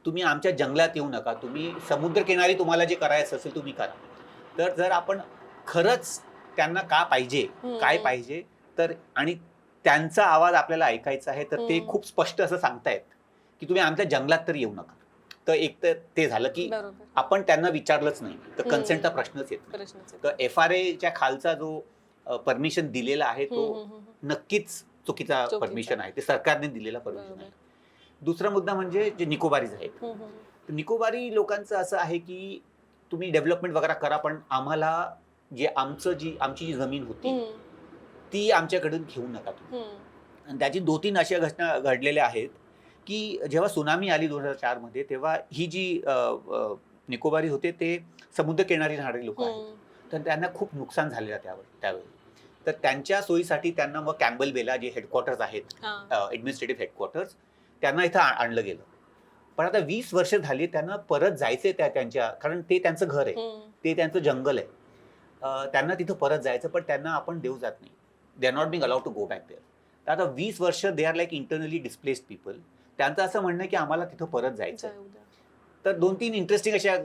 तुम्ही आमच्या जंगलात येऊ नका, तुम्ही समुद्रकिनारी तुम्हाला जे करायचं असेल तुम्ही करा. तर जर आपण खरंच त्यांना काय पाहिजे तर, आणि त्यांचा आवाज आपल्याला ऐकायचा आहे, तर ते खूप स्पष्ट असं सांगतायत की तुम्ही आमच्या जंगलात तर येऊ नका. तर एक तर ते झालं की आपण त्यांना विचारलंच नाही, तर कन्सेंटचा प्रश्नच येत नाही. तर FRAच्या खालचा जो परमिशन दिलेला आहे तो नक्कीच चुकीचा परमिशन आहे, ते सरकारने दिलेला परमिशन आहे. दुसरा मुद्दा म्हणजे जे निकोबारीज आहेत. निकोबारी लोकांचं असं आहे की तुम्ही डेव्हलपमेंट वगैरे करा, पण आम्हाला आमची जी जमीन होती ती आमच्याकडून घेऊ नका तुम्ही. आणि त्याची 2-3 अशा घटना घडलेल्या आहेत की जेव्हा सुनामी आली 2004 मध्ये, तेव्हा ही जी निकोबारी होते ते समुद्रकिनारी राहणारे लोक आहेत, तर त्यांना खूप नुकसान झालेलं त्यावेळी. तर त्यांच्या सोयीसाठी त्यांना मग कॅम्बल बेला जे हेडक्वार्टर्स आहेत, ॲडमिनिस्ट्रेटिव्ह हेडक्वार्टर्स, त्यांना इथं आणलं गेलं. पण आता 20 वर्ष झाली त्यांना परत जायचंय त्यांच्या, कारण ते त्यांचं घर आहे, ते त्यांचं जंगल आहे. त्यांना तिथं परत जायचं, पण त्यांना आपण देऊ जात नाही. They are not being allowed to go back there. तर आता 20 वर्ष they are like internally displaced people. त्यांचं असं म्हणणं आहे की आम्हाला तिथं परत जायचं. तर 2-3 इंटरेस्टिंग अशा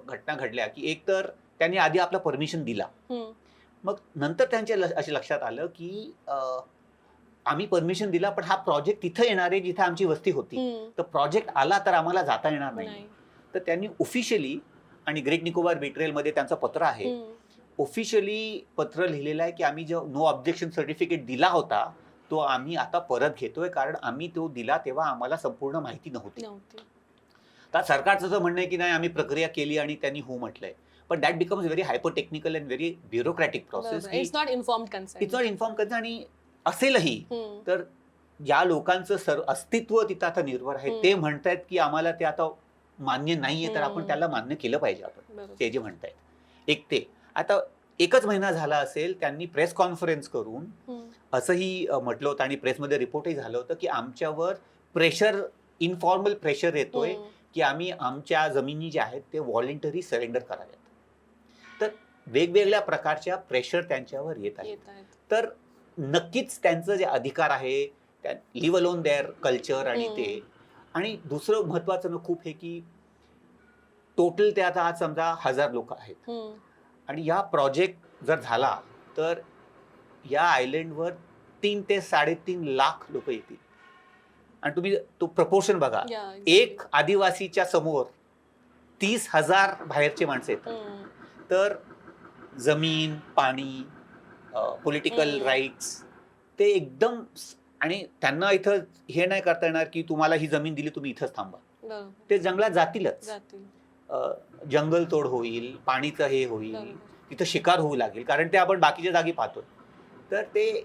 घटना घडल्या की एक तर त्यांनी आधी आपलं परमिशन दिला, मग नंतर त्यांच्या असे लक्षात आलं की आम्ही परमिशन दिला, पण हा प्रोजेक्ट तिथं येणार आहे जिथे आमची वस्ती होती, तर प्रोजेक्ट आला तर आम्हाला जाता येणार नाही. तर त्यांनी ऑफिशियली, आणि ग्रेट निकोबार बेट्रेलमध्ये त्यांचं पत्र आहे, ऑफिशियली पत्र लिहिलेलं आहे की आम्ही जो नो ऑब्जेक्शन सर्टिफिकेट दिला होता तो आम्ही आता परत घेतोय, कारण आम्ही तो दिला तेव्हा आम्हाला संपूर्ण माहिती नव्हती. तर सरकारचं असं म्हणणं आहे की नाही, आम्ही प्रक्रिया केली आणि त्यांनी हो म्हटलंय. पण that becomes very hyper technical and very bureaucratic process. It's not informed consent. It's not inform consent. आणि असेलही तर ज्या लोकांचं अस्तित्व तिथं आता निर्भर आहे ते म्हणतायत की आम्हाला ते आता मान्य नाहीये, तर आपण त्याला मान्य केलं पाहिजे. आपण ते जे म्हणतायत एक ते आता 1च महिना झाला असेल, त्यांनी प्रेस कॉन्फरन्स करून असंही म्हटलं होतं आणि प्रेसमध्ये रिपोर्टही झालं होतं की आमच्यावर प्रेशर, इन्फॉर्मल प्रेशर येतोय की आम्ही आमच्या जमिनी ज्या आहेत ते व्हॉलेंटरी सरेंडर कराव्यात. तर वेगवेगळ्या प्रकारच्या प्रेशर त्यांच्यावर येत आहेत. तर नक्कीच त्यांचं जे अधिकार आहे, लिव्ह अलोन देअर कल्चर आणि ते. आणि दुसरं महत्वाचं खूप हे की टोटल ते आता आज समजा 1000 लोक आहेत आणि या प्रोजेक्ट जर झाला तर या आयलंडवर 3 ते 3.5 लाख लोक येतील. आणि तुम्ही तो प्रपोर्शन बघा, एक आदिवासीच्या समोर 30,000 बाहेरचे माणसं येतात. तर जमीन, पाणी, पॉलिटिकल राईट्स ते एकदम. आणि त्यांना इथं हे नाही करता येणार की तुम्हाला ही जमीन दिली, तुम्ही इथंच थांबा. ते जंगलात जातीलच. जंगल तोड होईल, पाणीचं हे होईल, तिथं शिकार होऊ लागेल, कारण ते आपण बाकीच्या जागी पाहतोय. तर ते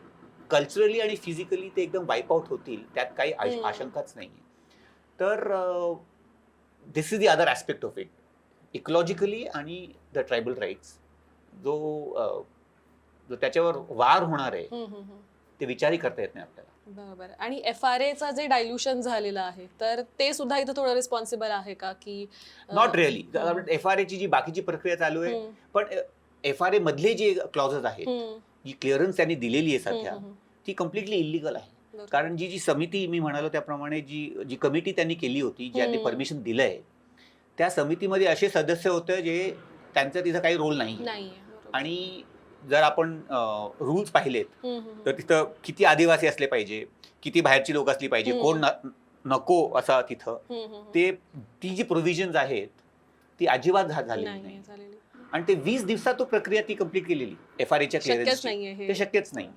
कल्चरली आणि फिजिकली ते एकदम वाईप आउट होतील, त्यात काही आशंकाच नाहीये. तर this is the other aspect of it. Ecologically आणि द ट्रायबल राईट्स जो त्याच्यावर वार होणार आहे ते विचारही करता येत नाही आपल्याला. बरोबर. आणि FRAचं जे डायल्युशन झालेलं आहे, तर ते सुद्धा इथं थोडं रिस्पॉन्सिबल आहे का की नॉट रिअली. FRAची जी बाकीची प्रक्रिया चालू आहे, पण FRA मधले जे क्लॉजेस आहेत, जी क्लिअरन्स त्यांनी दिलेली आहे सध्या, ती कम्प्लिटली इलिगल आहे. कारण जी समिती मी म्हणालो त्याप्रमाणे जी कमिटी त्यांनी केली होती, ज्यांनी परमिशन दिलंय, त्या समितीमध्ये असे सदस्य होते जे त्यांचा तिथं काही रोल नाही. आणि जर आपण रूल्स पाहिलेत तर तिथं किती आदिवासी असले पाहिजे, किती बाहेरची लोक असली पाहिजे, कोण नको असा तिथं, ती जी प्रोव्हिजन्स आहेत ती अजिबात झालेली नाही. आणि ते 20 दिवसात तो प्रक्रिया ती कम्प्लीट केलेली FRAच्या क्लिअरन्सची, ते शक्यच नाही.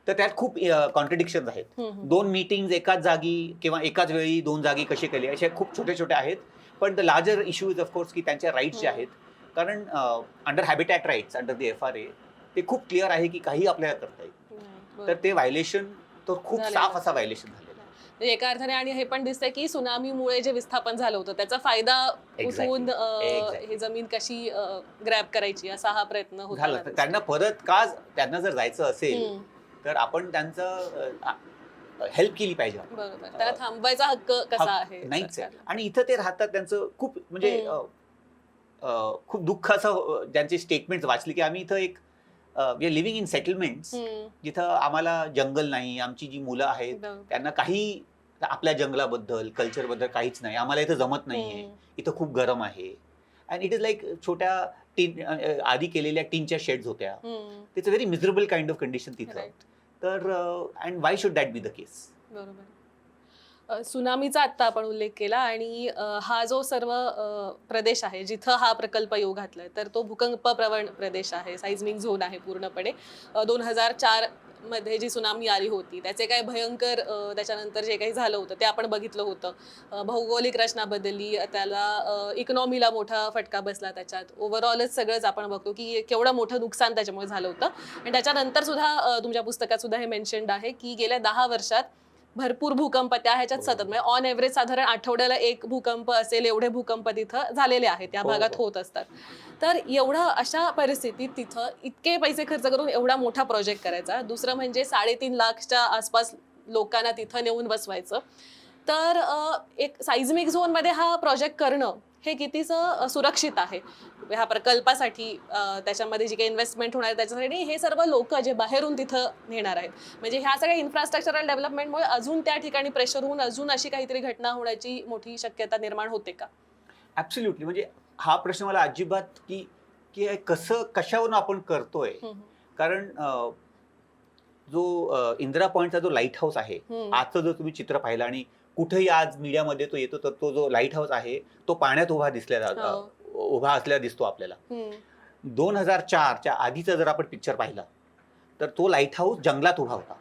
तर त्यात खूप कॉन्ट्रडिक्शन आहेत. 2 मीटिंग एकाच जागी किंवा एकाच वेळी 2 जागी कसे केले, असे खूप छोटे छोटे आहेत. पण the larger issue is of course की त्यांच्या राईट्स जे आहेत, कारण under habitat rights under the FRA ते खूप क्लिअर आहे की काही आपल्याला करता येईल. तर ते व्हायलेशन तर खूप साफ असा व्हायलेशन झालेला आहे एका अर्थाने. आणि हे पण दिसतंय की सुनामीमुळे जे विस्थापन झालं होतं त्याचा फायदा उठवून हे जमीन कशी ग्रॅब करायची असा हा प्रयत्न होता. त्यांना परत का, त्यांना जर जायचं असेल तर आपण त्यांचं हेल्प केली पाहिजे. बरोबर. त्याला थांबवायचा हक्क कसा आहे नाहीच. आणि इथं ते राहतात, त्यांचं खूप म्हणजे खूप दुःख असं ज्यांचे स्टेटमेंट वाचले की आम्ही इथं एक we are living in settlements जिथं आम्हाला जंगल नाही, आमची जी मुलं आहेत त्यांना काही आपल्या जंगलाबद्दल, कल्चरबद्दल काहीच नाही, आम्हाला इथं जमत नाहीये, इथं खूप गरम आहे. अँड इट इज लाईक छोट्या टीन, आधी केलेल्या टीनच्या शेड्स होत्या. It's a very miserable kind of condition तिथं. तर and why should that be the case. बरोबर. सुनामीचा आत्ता आपण उल्लेख केला आणि हा जो सर्व प्रदेश आहे जिथं हा प्रकल्प येऊ घातलाय, तर तो भूकंप प्रवण प्रदेश आहे, साइझमिक झोन आहे पूर्णपणे. 2004 मध्ये जी सुनामी आली होती त्याचे काय भयंकर त्याच्यानंतर जे काही झालं होतं ते आपण बघितलं होतं. भौगोलिक रचना बदलली, त्याला इकॉनॉमीला मोठा फटका बसला, त्याच्यात ओव्हरऑलच सगळंच आपण बघतो की केवढं मोठं नुकसान त्याच्यामुळे झालं होतं. आणि त्याच्यानंतर सुद्धा तुमच्या पुस्तकात सुद्धा हे मेन्शन्ड आहे की गेल्या 10 वर्षात भरपूर भूकंप त्या ह्याच्यात सतत, म्हणजे ऑन एव्हरेज साधारण आठवड्याला 1 भूकंप असेल एवढे भूकंप तिथं झालेले आहेत, त्या भागात होत असतात. तर एवढं अशा परिस्थितीत तिथं इतके पैसे खर्च करून एवढा मोठा प्रोजेक्ट करायचा, दुसरं म्हणजे 3.5 लाखच्या आसपास लोकांना तिथं नेऊन बसवायचं. तर एक साइझमिक झोनमध्ये हा प्रोजेक्ट करणं हे कितीसं सुरक्षित आहे ह्या प्रकल्पासाठी, त्याच्यामध्ये जी काही इन्व्हेस्टमेंट होणार आहे त्याच्यासाठी हे सर्व लोक जे बाहेरून तिथं नेणार आहेत, म्हणजे ह्या सगळ्या इन्फ्रास्ट्रक्चरल डेव्हलपमेंटमुळे अजून त्या ठिकाणी प्रेशर होऊन अजून अशी काहीतरी घटना होण्याची मोठी शक्यता निर्माण होते का? ऍब्सोल्युटली. म्हणजे हा प्रश्न मला अजिबात की कसं कशावरून आपण करतोय. कारण जो इंदिरा पॉइंटचा जो लाईट हाऊस आहे, आजचं जर तुम्ही चित्र पाहिलं आणि कुठेही आज मीडियामध्ये तो येतो, तर तो जो लाईट हाऊस आहे तो पाण्यात उभा असलेला दिसतो आपल्याला. 2004च्या आधीचा जर आपण पिक्चर पाहिला तर तो लाईट हाऊस जंगलात उभा होता.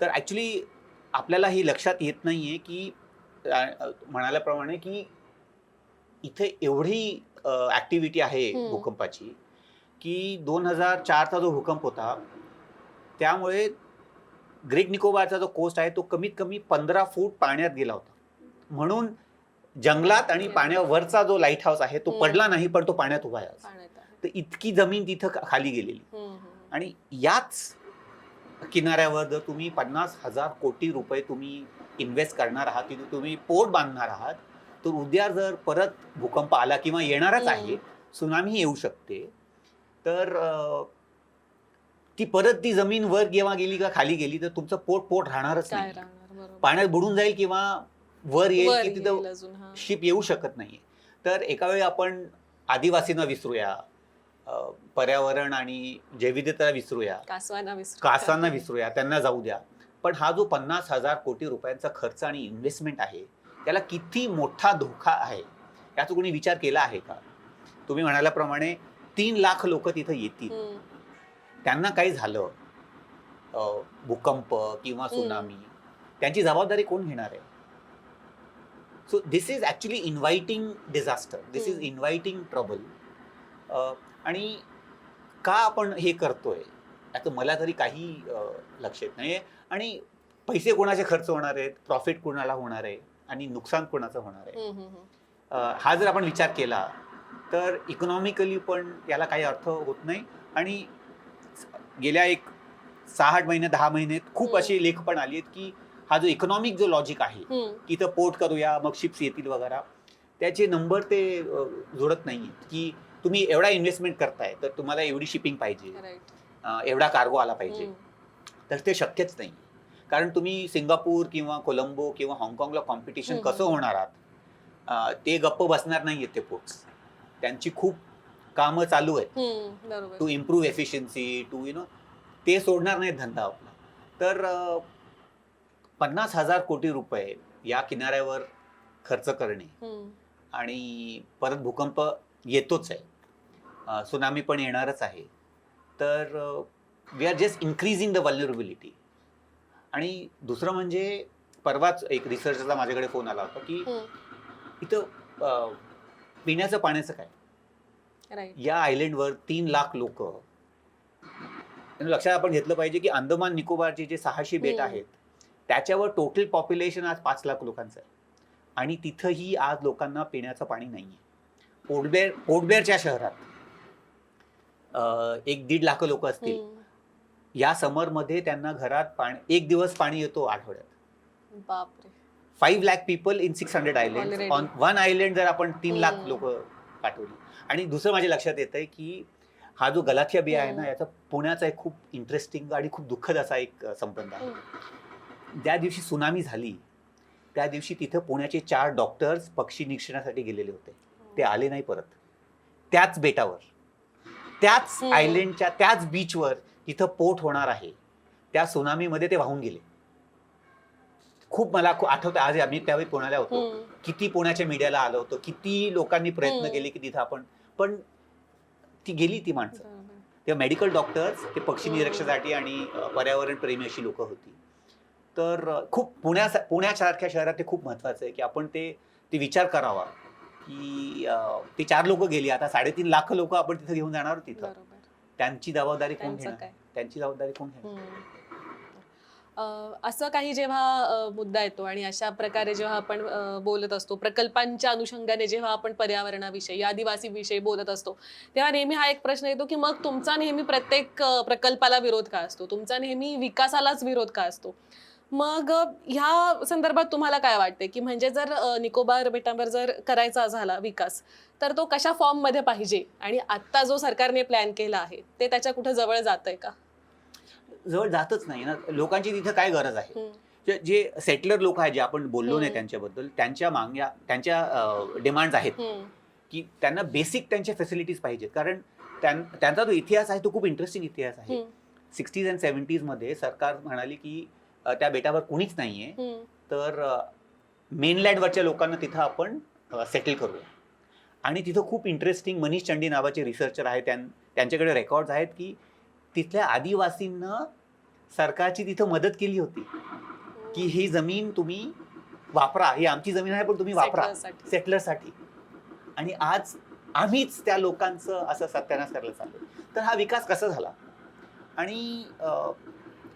तर ॲक्च्युली आपल्याला हे लक्षात येत नाही आहे की म्हणाल्याप्रमाणे की इथे एवढी ॲक्टिव्हिटी आहे भूकंपाची की 2004चा जो भूकंप होता त्यामुळे ग्रेट निकोबारचा जो कोस्ट आहे तो कमीत कमी 15 फूट पाण्यात गेला होता. म्हणून जंगलात आणि पाण्यावरचा जो लाईट हाऊस आहे तो पडला नाही, पण तो पाण्यात उभा आहे. तर इतकी जमीन तिथं खाली गेलेली. आणि याच किनाऱ्यावर जर तुम्ही 50,000 कोटी रुपये तुम्ही इन्व्हेस्ट करणार आहात, तिथे तुम्ही पोर्ट बांधणार आहात, तर उद्या जर परत भूकंप आला किंवा येणारच आहे, सुनामी येऊ शकते, तर ती जमीन वर केव्हा गेली का खाली गेली तर तुमचं पोट राहणारच नाही. पाण्यात बुडून जाईल किंवा वर येईल की तिथं शिप येऊ शकत नाही. तर एका वेळी आपण आदिवासींना विसरूया, पर्यावरण आणि जैविधता विसरूया, कासवांना विसरूया, त्यांना जाऊ द्या. पण हा जो 50,000 कोटी रुपयांचा खर्च आणि इन्व्हेस्टमेंट आहे त्याला किती मोठा धोका आहे याचा कोणी विचार केला आहे का? तुम्ही म्हणाल्याप्रमाणे 3 लाख लोक तिथं येतील, त्यांना काही झालं भूकंप किंवा सुनामी, त्यांची जबाबदारी कोण घेणार आहे? So this is actually inviting disaster, this is inviting trouble. आणि का आपण हे करतोय याचं मला तरी काही लक्ष येत नाही. आणि पैसे कोणाचे खर्च होणार आहेत, प्रॉफिट कोणाला होणार आहे आणि नुकसान कोणाचं होणार आहे, हा जर आपण विचार केला तर इकॉनॉमिकली पण याला काही अर्थ होत नाही. आणि गेल्या 6-8 महिने 10 महिन्यात खूप असे लेख पण आली आहेत की हा जो इकॉनॉमिक जो लॉजिक आहे की इथं पोर्ट करूया मग शिप्स येतील वगैरे, त्याचे नंबर ते जोडत नाही की तुम्ही एवढा इन्व्हेस्टमेंट करताय तर तुम्हाला एवढी शिपिंग पाहिजे, एवढा कार्गो आला पाहिजे. तर ते शक्यच नाही. कारण तुम्ही सिंगापूर किंवा कोलंबो किंवा हाँगकाँगला कॉम्पिटिशन कसं होणार आहात, ते गप्प बसणार नाही आहेत ते पोर्ट्स. त्यांची खूप कामं चालू आहेत टू इम्प्रूव्ह एफिशियन्सी, टू ते सोडणार नाहीत धंदा आपला. तर 50,000 कोटी रुपये या किनाऱ्यावर खर्च करणे आणि परत भूकंप येतोच आहे, सुनामी पण येणारच आहे, तर we are just increasing the vulnerability. आणि दुसरं म्हणजे परवाच एक रिसर्चरचा माझ्याकडे फोन आला होता की इथं पिण्याचं पाण्याचं काय, या आयलंडवर 3 लाख लोक. लक्षात आपण घेतलं पाहिजे की अंदमान निकोबारचे जे 600 बेट आहेत त्याच्यावर टोटल पॉप्युलेशन आज 5 लाख लोकांचं आहे. आणि तिथंही आज लोकांना पिण्याचं पाणी नाहीये. पोर्टब्लेअरच्या शहरात 1-1.5 लाख लोक असतील. या समरमध्ये त्यांना घरात 1 दिवस पाणी येतो आठवड्यात. बापरे. 5 lakh people in 600 island. On one island जर आपण 3 लाख लोक पाठवली. आणि दुसरं माझ्या लक्षात येतंय की हा जो गलाथिया बे आहे ना, याचा पुण्याचा एक खूप इंटरेस्टिंग आणि खूप दुःखद असा एक संबंध आहे. ज्या दिवशी सुनामी झाली त्या दिवशी तिथं पुण्याचे 4 डॉक्टर्स पक्षी निरीक्षणासाठी गेलेले होते. ते आले नाही परत. त्याच बेटावर, त्याच आयलंडच्या त्याच बीचवर तिथं पोर्ट होणार आहे, त्या सुनामीमध्ये ते वाहून गेले. खूप मला आठवतं, आज आम्ही त्यावेळी पुण्याला होतो, किती पुण्याच्या मीडियाला आलं होतं, किती लोकांनी प्रयत्न केले की तिथं आपण, पण ती गेली ती माणसं. ते मेडिकल डॉक्टर्स, ते पक्षी निरीक्षणासाठी आणि पर्यावरण प्रेमी अशी लोक होती. तर खूप पुण्यासारख्या शहरात ते खूप महत्वाचं आहे की आपण ते विचार करावा की ते 4 लोक गेली, आता 3.5 लाख लोक आपण तिथे घेऊन जाणार तिथं. त्यांची जबाबदारी कोण घेणार? त्यांची जबाबदारी कोण घेणार? असं काही जेव्हा मुद्दा येतो आणि अशा प्रकारे जेव्हा आपण बोलत असतो, प्रकल्पांच्या अनुषंगाने जेव्हा आपण पर्यावरणाविषयी, आदिवासीविषयी बोलत असतो, तेव्हा नेहमी हा एक प्रश्न येतो की मग तुमचा नेहमी प्रत्येक प्रकल्पाला विरोध का असतो? तुमचा नेहमी विकासालाच विरोध का असतो? मग ह्या संदर्भात तुम्हाला काय वाटते की म्हणजे जर निकोबार बेटांवर जर करायचा झाला विकास तर तो कशा फॉर्म मध्ये पाहिजे, आणि आता जो सरकारने प्लॅन केला आहे ते त्याच्या कुठे जवळ जातंय का? जवळ जातच नाही ना. लोकांची तिथं काय गरज आहे? जे सेटलर लोक आहेत, जे आपण बोललो नाही त्यांच्याबद्दल, त्यांच्या डिमांड्स आहेत की त्यांना बेसिक त्यांच्या फॅसिलिटीज पाहिजेत. कारण त्यांचा जो इतिहास आहे तो खूप इंटरेस्टिंग इतिहास आहे. 60s and 70s मध्ये सरकार म्हणाली की त्या बेटावर कुणीच नाहीये, तर मेनलँडवरच्या लोकांना तिथं आपण सेटल करूया. आणि तिथं खूप इंटरेस्टिंग मनीष चंडी नावाचे रिसर्चर आहेत, त्यांच्याकडे रेकॉर्ड्स आहेत की तिथल्या आदिवासींना सरकारची तिथं मदत केली होती की ही जमीन तुम्ही वापरा, ही आमची जमीन आहे पण तुम्ही वापरा Settlers-साठी. सेटलरसाठी. आणि आज आम्हीच त्या लोकांचं असं सत्यानाश करायला चाललो. तर हा विकास कसा झाला? आणि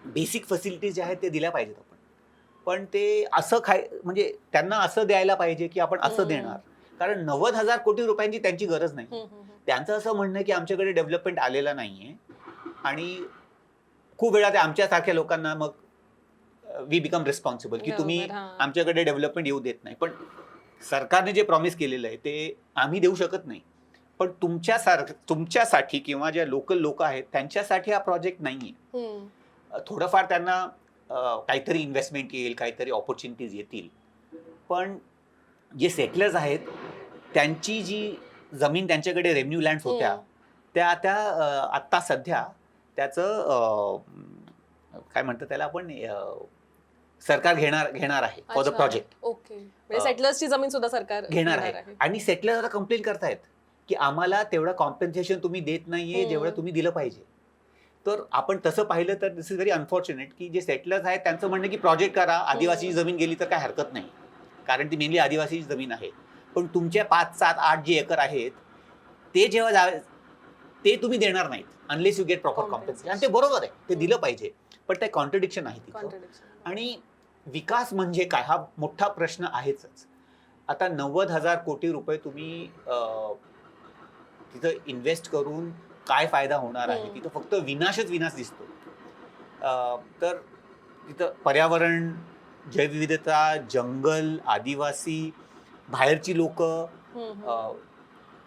बेसिक फॅसिलिटीज ज्या आहेत ते दिल्या पाहिजेत आपण, पण ते असं म्हणजे त्यांना असं द्यायला पाहिजे की आपण असं देणार, कारण 90,000 कोटी रुपयांची त्यांची गरज नाही. त्यांचं असं म्हणणं आहे की आमच्याकडे डेव्हलपमेंट आलेला नाहीये आणि खूप वेळा ते आमच्यासारख्या लोकांना मग वी बिकम रिस्पॉन्सिबल की तुम्ही बरोबर, हां. आमच्याकडे डेव्हलपमेंट येऊ देत नाही. पण सरकारने जे प्रॉमिस केलेलं आहे ते आम्ही देऊ शकत नाही. पण तुमच्यासाठी किंवा ज्या लोकल लोक आहेत त्यांच्यासाठी हा प्रोजेक्ट नाहीये. थोडंफार त्यांना काहीतरी इन्व्हेस्टमेंट येईल, काहीतरी ऑपॉर्च्युनिटीज येतील, पण जे सेटलर्स आहेत त्यांची जी जमीन त्यांच्याकडे रेव्हेन्यू लँड्स होत्या त्या आत्ता सध्या त्याचं काय म्हणतात त्याला आपण सरकार घेणार आहे फॉर द प्रोजेक्ट. ओके, म्हणजे सेटलर्सची जमीन सुद्धा सरकार घेणार आहे. आणि सेटलर आता कंप्लेन करतायत की आम्हाला तेवढं कॉम्पेन्सेशन तुम्ही देत नाहीये जेवढं तुम्ही दिलं पाहिजे. तर आपण तसं पाहिलं तर दिस इज व्हेरी अनफॉर्च्युनेट की जे सेटलर्स आहेत त्यांचं म्हणणं की प्रोजेक्ट करा, आदिवासीची जमीन गेली तर काय हरकत नाही, कारण ती मेनली आदिवासीची जमीन आहे. पण तुमच्या 5, 7, 8 जे एकर आहेत ते जेव्हा ते तुम्ही देणार नाहीत unless you get proper compensation. आणि ते बरोबर आहे, ते दिलं पाहिजे, पण ते कॉन्ट्रडिक्शन आहे तिथं. आणि विकास म्हणजे काय हा मोठा प्रश्न आहेच. आता 90,000 कोटी रुपये तुम्ही तिथं इन्व्हेस्ट करून काय फायदा होणार आहे? तिथं फक्त विनाशच विनाश दिसतो. तर तिथं पर्यावरण, जैवविविधता, जंगल, आदिवासी, बाहेरची लोक,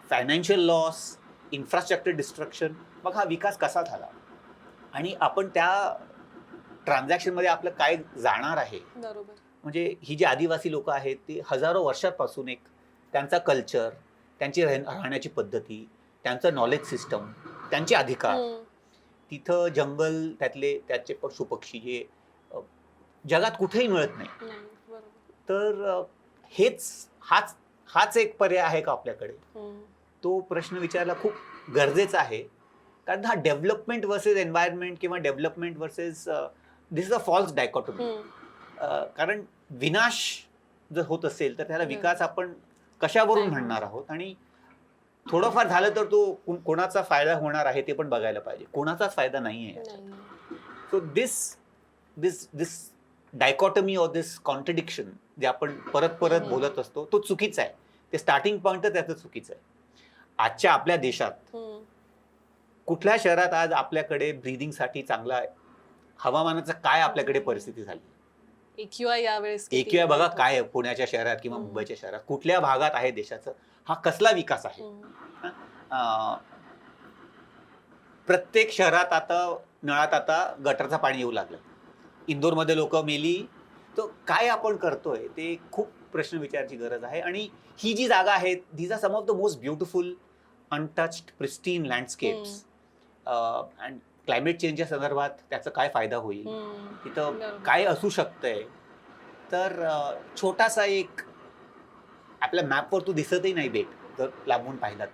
फायनान्शियल लॉस, इन्फ्रास्ट्रक्चर डिस्ट्रक्शन. मग हा विकास कसा झाला? आणि आपण त्या ट्रान्झॅक्शनमध्ये आपलं काय जाणार आहे? बरोबर. म्हणजे ही जी आदिवासी लोक आहेत ती हजारो वर्षांपासून एक त्यांचा कल्चर, त्यांची राहण्याची पद्धती, त्यांचं नॉलेज सिस्टम, त्यांचे अधिकार, तिथं जंगल, त्याचे पशु पक्षी जे जगात कुठेही मिळत नाही. तर हाच एक पर्याय आहे का आपल्याकडे? तो प्रश्न विचारायला खूप गरजेचा आहे, कारण हा डेव्हलपमेंट वर्सेस एन्व्हायरमेंट किंवा development versus this is a false dichotomy. कारण विनाश जर होत असेल तर त्याला विकास आपण कशावरून म्हणणार आहोत? आणि थोडंफार झालं तर तो कोणाचा फायदा होणार आहे ते पण बघायला पाहिजे. कोणाचाच फायदा नाहीये. So this dichotomy or this contradiction जे आपण परत बोलत असतो तो चुकीचा आहे. ते स्टार्टिंग पॉइंटच त्याचं चुकीचं आहे. आजच्या आपल्या देशात कुठल्या शहरात आज आपल्याकडे ब्रीदिंगसाठी चांगला हवामानाचं काय आपल्याकडे परिस्थिती झाली? AQI यावेळेस AQI बघा काय आहे पुण्याच्या शहरात किंवा मुंबईच्या शहरात, कुठल्या भागात आहे देशाचं? हा कसला विकास आहे? प्रत्येक शहरात आता नळात आता गटरचं पाणी येऊ लागलं. इंदोरमध्ये लोक मेली. तर काय आपण करतोय ते खूप प्रश्न विचारायची गरज आहे. आणि ही जी जागा आहे these are some of the most beautiful untouched pristine landscapes. And climate चेंजच्या संदर्भात त्याचा काय फायदा होईल, तिथं काय असू शकतंय? तर छोटासा एक आपल्या मॅपवर तो दिसतही नाही बेट जर लांबून पाहिला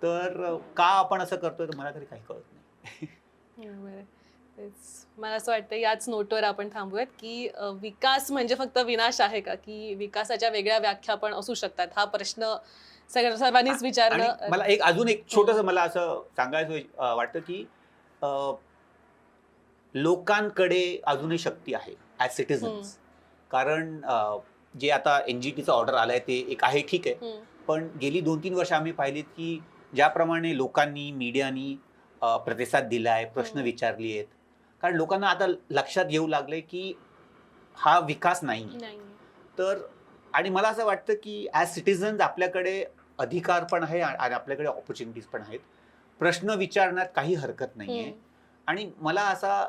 तर का आपण असं करतोय तर मला तरी काही कळत नाही. मला असं वाटतं याच नोटवर आपण थांबूयात की विकास म्हणजे फक्त विनाश आहे का, की विकासाच्या वेगळ्या व्याख्या पण असू शकतात? हा प्रश्न सर्वांनीच विचारणं. मला अजून एक छोटंसं मला असं सांगायचं वाटतं की लोकांकडे अजूनही शक्ती आहे ॲज सिटिझन्स. कारण जे आता NGTचं ऑर्डर आलंय ते एक आहे, ठीक आहे, पण गेली 2-3 वर्ष आम्ही पाहिलीत की ज्याप्रमाणे लोकांनी, मीडियानी प्रतिसाद दिलाय, प्रश्न विचारली आहेत, कारण लोकांना आता लक्षात येऊ लागले की हा विकास नाही. तर आणि मला असं वाटतं की ॲज सिटिझन्स आपल्याकडे अधिकार पण आहे आणि आपल्याकडे ऑपॉर्च्युनिटीज पण आहेत. प्रश्न विचारण्यात काही हरकत नाहीये. आणि मला असा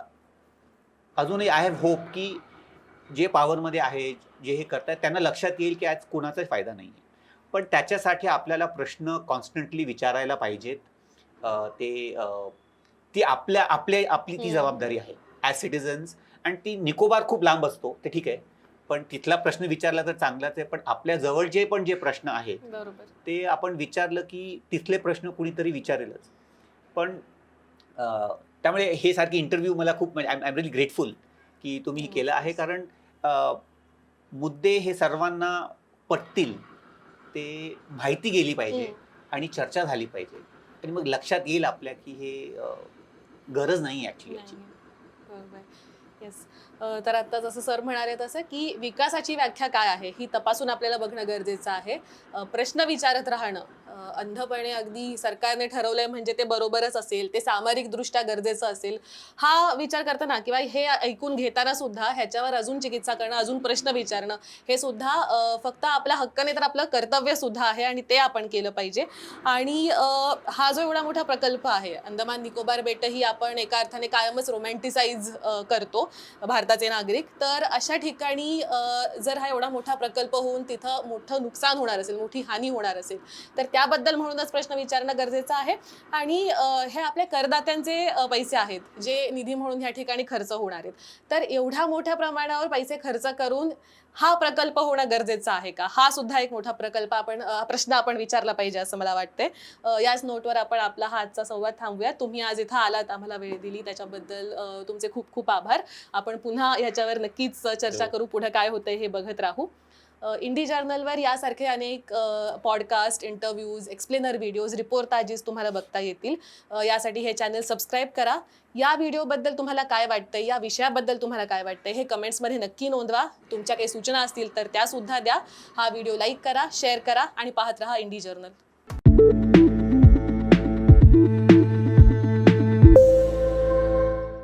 अजूनही आय हॅव होप की जे पॉवरमध्ये आहे, जे हे करतायत त्यांना लक्षात येईल की आज कोणाचाच फायदा नाहीये. पण त्याच्यासाठी आपल्याला प्रश्न कॉन्स्टंटली विचारायला पाहिजेत. ती आपली ती जबाबदारी आहे ॲज सिटिझन्स. आणि ती निकोबार खूप लांब असतो ते ठीक आहे, पण तिथला प्रश्न विचारला तर चांगलाच आहे. पण आपल्या जवळचे पण जे प्रश्न आहेत ते आपण विचारलं की तिथले प्रश्न कुणीतरी विचारेलच. पण त्यामुळे हे सारखे इंटरव्ह्यू मला खूप म्हणजे आय एम रिअली ग्रेटफुल की तुम्ही हे केलं आहे, कारण मुद्दे हे सर्वांना पटतील, ते माहिती गेली पाहिजे आणि चर्चा झाली पाहिजे, आणि मग लक्षात येईल आपल्या की हे गरज नाही ॲक्च्युली याची. येस. तर आता जसं सर म्हणाले तसं की विकासाची व्याख्या काय आहे ही तपासून आपल्याला बघणं गरजेचं आहे. प्रश्न विचारत राहणं अंधपणे अगदी सरकारने ठरवलंय म्हणजे ते बरोबरच असेल, ते सामरिकदृष्ट्या गरजेचं असेल, हा विचार करताना किंवा हे ऐकून घेताना सुद्धा ह्याच्यावर अजून चिकित्सा करणं, अजून प्रश्न विचारणं हे सुद्धा फक्त आपल्या हक्काने तर आपलं कर्तव्य सुद्धा आहे आणि ते आपण केलं पाहिजे. आणि हा जो एवढा मोठा प्रकल्प आहे अंदमान निकोबार बेट ही आपण एका अर्थाने कायमच रोमॅन्टिसाइज करतो भारताचे नागरिक. तर अशा ठिकाणी जर हा एवढा मोठा प्रकल्प होऊन तिथं मोठं नुकसान होणार असेल, मोठी हानी होणार असेल, तर त्याबद्दल म्हणूनच प्रश्न विचारणं गरजेचं आहे. आणि हे आपल्या करदात्यांचे पैसे आहेत जे निधी म्हणून ह्या ठिकाणी खर्च होणार आहेत. तर एवढ्या मोठ्या प्रमाणावर पैसे खर्च करून हा प्रकल्प होणं गरजेचं आहे का, हा सुद्धा एक मोठा प्रकल्प प्रश्न आपण विचारला पाहिजे असं मला वाटतंय. याच नोटवर आपण आपला हा आजचा संवाद थांबूया. तुम्ही आज इथं आलात, आम्हाला वेळ दिली, त्याच्याबद्दल तुमचे खूप खूप आभार. आपण पुन्हा याच्यावर नक्कीच चर्चा करू, पुढे काय होतंय हे बघत राहू. इंडी जर्नलवर यासारखे अनेक पॉडकास्ट, इंटरव्ह्यूज, एक्सप्लेनर व्हिडिओज, रिपोर्टाजेस तुम्हाला बघता येतील. यासाठी हे चॅनल सबस्क्राईब करा. या व्हिडिओबद्दल तुम्हाला काय वाटतंय, या विषयाबद्दल तुम्हाला काय वाटतंय हे कमेंट्समध्ये नक्की नोंदवा. तुमच्या काही सूचना असतील तर त्या सुद्धा द्या. हा व्हिडिओ लाईक करा, शेअर करा आणि पाहत राहा इंडी जर्नल.